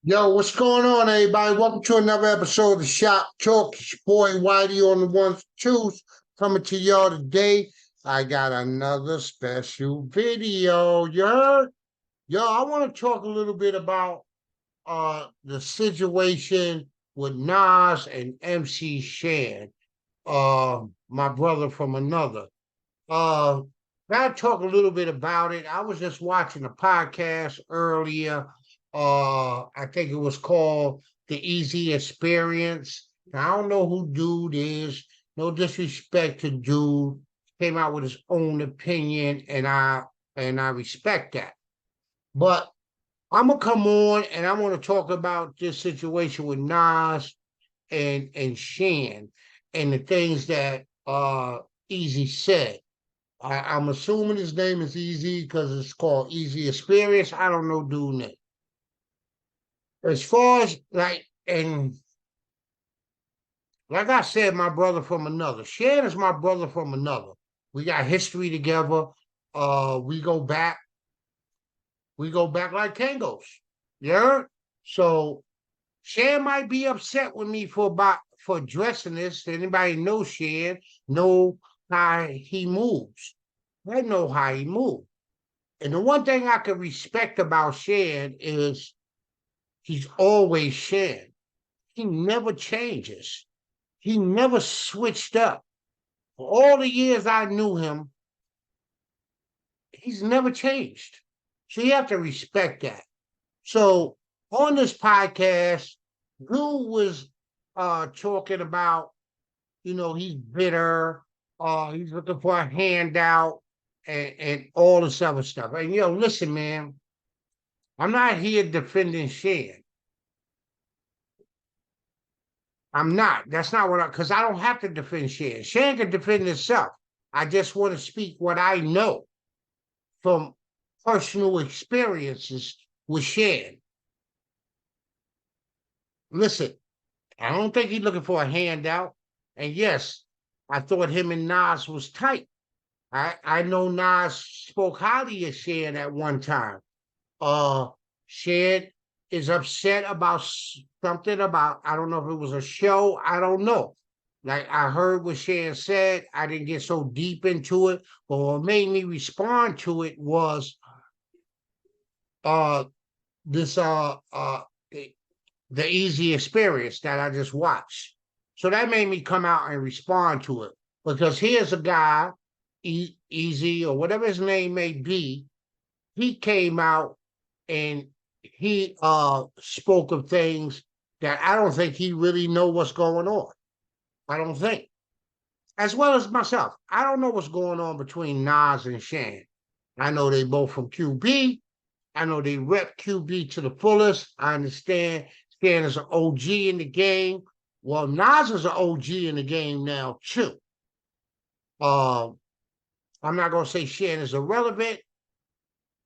Yo, what's going on, everybody? Welcome to another episode of the Shop Talk. It's your boy Whitey on the ones and twos coming to y'all today. I got another special video. You heard? Yo, I want to talk a little bit about the situation with Nas and MC Shan, my brother from another. Uh, Gotta talk a little bit about it. I was just watching a podcast earlier. I think it was called The Easy Experience. Now, I don't know who dude is. No disrespect to dude. Came out with his own opinion, and I respect that. But I'm gonna come on and I want to talk about this situation with Nas and Shan and the things that Easy said. I'm assuming his name is Easy because it's called Easy Experience. I don't know dude name. As far as like I said, my brother from another. Shan is my brother from another. We got history together. We go back. We go back like tangos. Yeah. So Shan might be upset with me for addressing this. Anybody know Shan? Know how he moves. I know how he moves. And the one thing I can respect about Shan is he's always Shan. He never changes. He never switched up. For all the years I knew him, he's never changed. So you have to respect that. So on this podcast, Drew was talking about, he's bitter, he's looking for a handout and all this other stuff. And listen, man, I'm not here defending Shan. I'm not. That's not because I don't have to defend Shan. Shan can defend himself. I just want to speak what I know from personal experiences with Shan. Listen, I don't think he's looking for a handout. And yes, I thought him and Nas was tight. I know Nas spoke highly of Shan at one time. Shan is upset about something about, I don't know if it was a show, I don't know. Like I heard what Shan said, I didn't get so deep into it, but what made me respond to it was uh this the Easy Experience that I just watched. So that made me come out and respond to it because here's a guy, Easy or whatever his name may be, he came out and he spoke of things that I don't think he really know what's going on. I don't think. As well as myself. I don't know what's going on between Nas and Shan. I know they both from QB. I know they rep QB to the fullest. I understand Shan is an OG in the game. Well, Nas is an OG in the game now, too. I'm not gonna say Shan is irrelevant,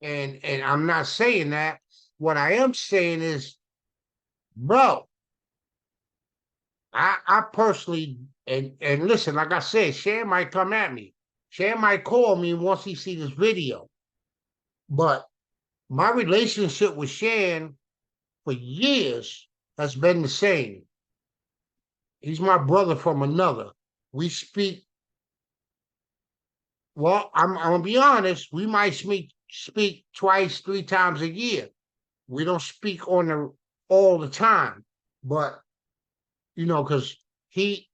and I'm not saying that. What I am saying is, bro, I personally and listen, like I said, Shan might come at me. Shan might call me once he see this video. But my relationship with Shan for years has been the same. He's my brother from another. We speak, well, I'm gonna be honest, we might speak twice, three times a year. We don't speak on the all the time, but because he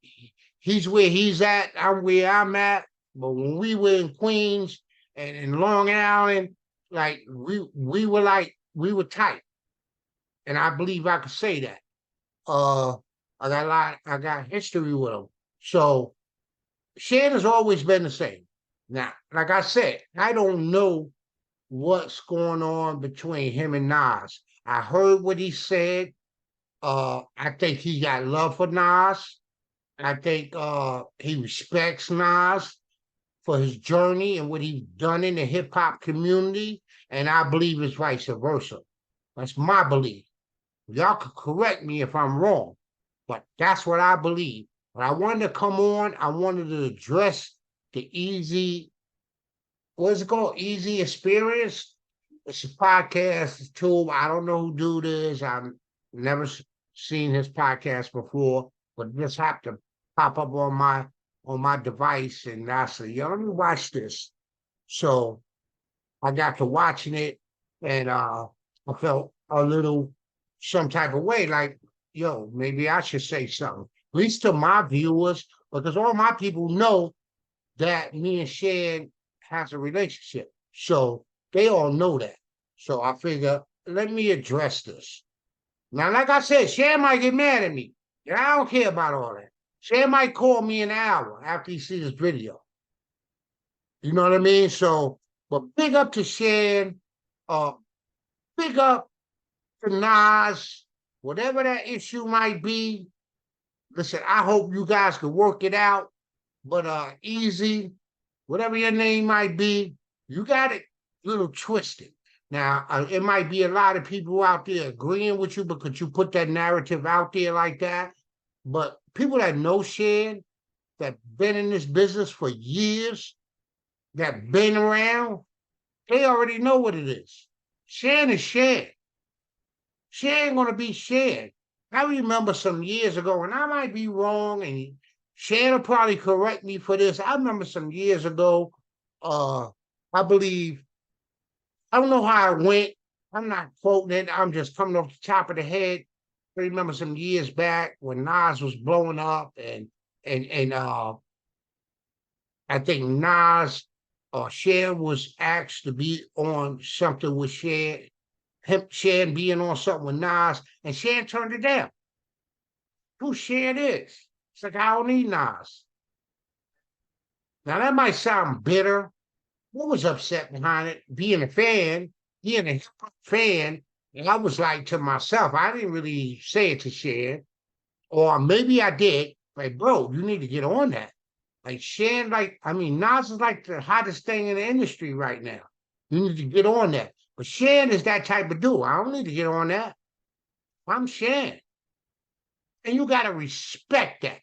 he's where he's at, I'm where I'm at. But when we were in Queens and in Long Island, like we were tight, and I believe I could say that. Uh, I got history with him, so Shan has always been the same. Now, like I said, I don't know what's going on between him and Nas. I heard what he said. I think he got love for Nas. I think he respects Nas for his journey and what he's done in the hip hop community. And I believe it's vice versa. That's my belief. Y'all could correct me if I'm wrong, but that's what I believe. But I wanted to come on, I wanted to address the what's it called? Easy Experience. It's a podcast tool. I don't know who dude is. Never seen his podcast before, but this happened to pop up on my device, and I said, "Yo, let me watch this." So I got to watching it, and I felt a little some type of way, like, yo, maybe I should say something, at least to my viewers, because all my people know that me and Shan has a relationship. So they all know that. So I figure, let me address this. Now, like I said, Shan might get mad at me. And I don't care about all that. Shan might call me an hour after he sees this video. You know what I mean? So, but big up to Shan. Uh, big up to Nas. Whatever that issue might be, listen, I hope you guys can work it out. But Eeze, whatever your name might be, you got it a little twisted. Now, it might be a lot of people out there agreeing with you because you put that narrative out there like that. But people that know Shan, that been in this business for years, that been around, they already know what it is. Shan is Shan. Shan gonna be Shan. I remember some years ago, and I might be wrong, and Shan will probably correct me for this. I remember some years ago, I believe, I don't know how it went. I'm not quoting it. I'm just coming off the top of the head. I remember some years back when Nas was blowing up, and I think Nas or Shan was asked to be on something with Shan being on something with Nas, and Shan turned it down. Who Shan is? It's like, I don't need Nas. Now, that might sound bitter. What was upset behind it? Being a fan, being a fan, and I was like to myself, I didn't really say it to Shan, or maybe I did. Like, bro, you need to get on that. Like Shan, like, I mean, Nas is like the hottest thing in the industry right now. You need to get on that. But Shan is that type of dude. I don't need to get on that. I'm Shan. And you got to respect that.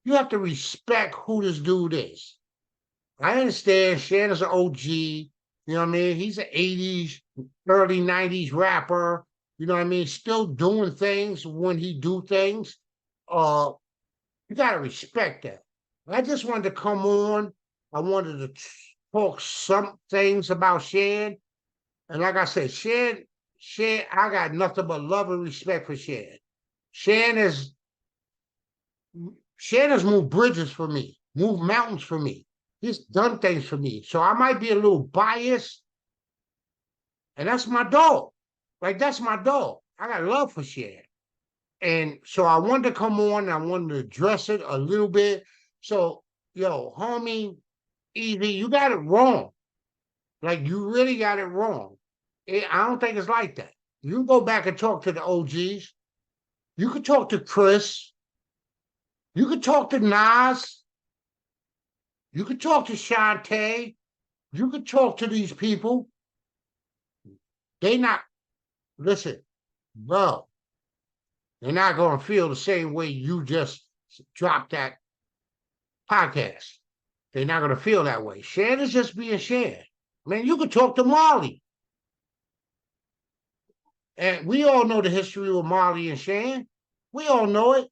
You have to respect who this dude is. I understand Shan is an OG. You know what I mean? He's an 80s, early 90s rapper. You know what I mean? Still doing things when he do things. You got to respect that. I just wanted to come on. I wanted to talk some things about Shan. And like I said, Shan, I got nothing but love and respect for Shan. Shan has moved bridges for me, moved mountains for me. He's done things for me. So I might be a little biased. And that's my dog. Like, that's my dog. I got love for Shan. And so I wanted to come on. I wanted to address it a little bit. So, yo, homie, Eeze, you got it wrong. Like, you really got it wrong. I don't think it's like that. You can go back and talk to the OGs. You could talk to Chris. You could talk to Nas. You could talk to Shantae. You could talk to these people. They not, listen, bro, they're not going to feel the same way you just dropped that podcast. They're not going to feel that way. Shan is just being Shan. Man, you could talk to Marley. And we all know the history of Marley and Shan. We all know it.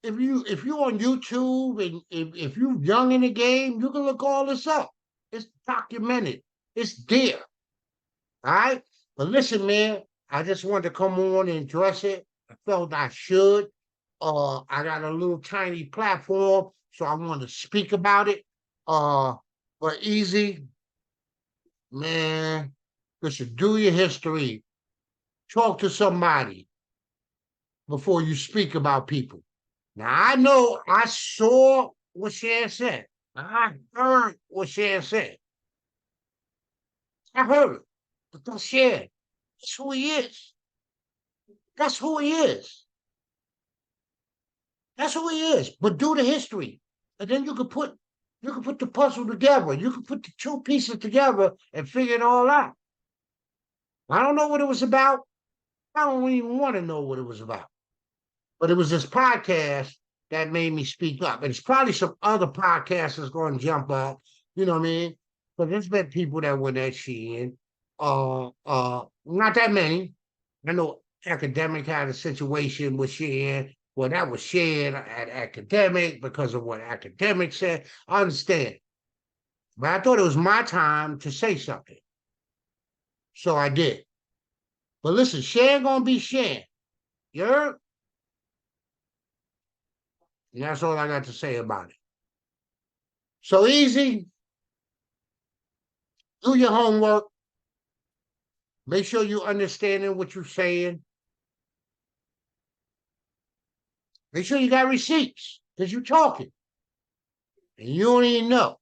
If you're on YouTube and if you're young in the game, you can look all this up. It's documented. It's there. All right? But listen, man, I just wanted to come on and address it. I felt I should. I got a little tiny platform, so I wanted to speak about it. But Eeze, man, listen, do your history. Talk to somebody before you speak about people. Now, I know I saw what Shan said. I heard what Shan said. I heard it. But that's Shan. That's who he is. That's who he is. That's who he is. But do the history. And then you can put the puzzle together. You can put the two pieces together and figure it all out. I don't know what it was about. I don't even want to know what it was about. But it was this podcast that made me speak up. And it's probably some other podcasters going to jump up. You know what I mean? But there's been people that were that Shan. Not that many. I know Academic had a situation with Shan. Well, that was Shan at Academic because of what Academic said. I understand. But I thought it was my time to say something. So I did. But listen, Shan gonna be Shan. You heard? And that's all I got to say about it. So Eeze, do your homework. Make sure you understanding what you're saying. Make sure you got receipts, because you're talking. And you don't even know.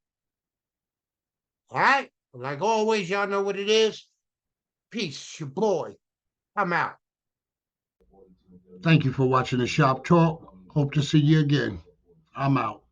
All right? Like always, y'all know what it is. Peace, your boy. I'm out. Thank you for watching the Shop Talk. Hope to see you again. I'm out.